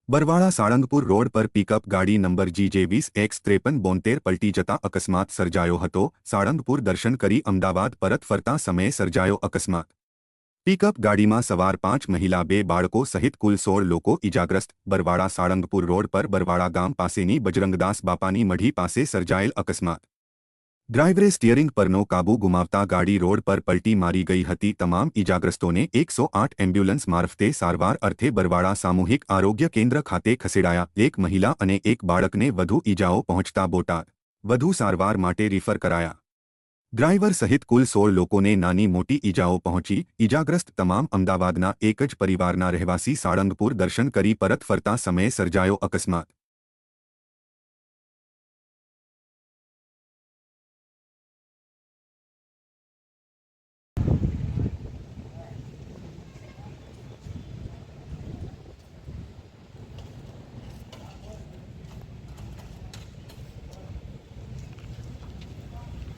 Barwala Salangpur road પર pickup ગાડી number GJ20X5372 પલટી જતા અકસ્માત સર્જાયો હતો। સાળંગપુર દર્શન કરી અમદાવાદ પરત ફરતા સમયે સર્જાયો અકસ્માત। પિકઅપ ગાડીમાં સવાર 5 મહિલા 2 બાળકો સહિત કુલ 16 લોકો ઇજાગ્રસ્ત। બરવાળા સાળંગપુર રોડ પર બરવાળા ગામ પાસેની બજરંગદાસ બાપાની મઢી પાસે સર્જાયેલ અકસ્માત। ડ્રાઈવરે સ્ટીયરિંગ પરનો કાબુ ગુમાવતા ગાડી રોડ પર પલટી મારી ગઈ હતી। તમામ ઇજાગ્રસ્તોને 108 એમ્બ્યુલન્સ મારફતે સારવાર અર્થે બરવાળા સામૂહિક આરોગ્ય કેન્દ્ર ખાતે ખસેડાયા। એક મહિલા અને એક બાળકને વધુ ઇજાઓ પહોંચતા બોટાદ વધુ સારવાર માટે રિફર કરાયા। ડ્રાઈવર સહિત કુલ 16 લોકોને નાની મોટી ઇજાઓ પહોંચી। ઇજાગ્રસ્ત તમામ અમદાવાદના એક જ પરિવારના રહેવાસી સાળંગપુર દર્શન કરી પરત ફરતા સમયે સર્જાયો અકસ્માત।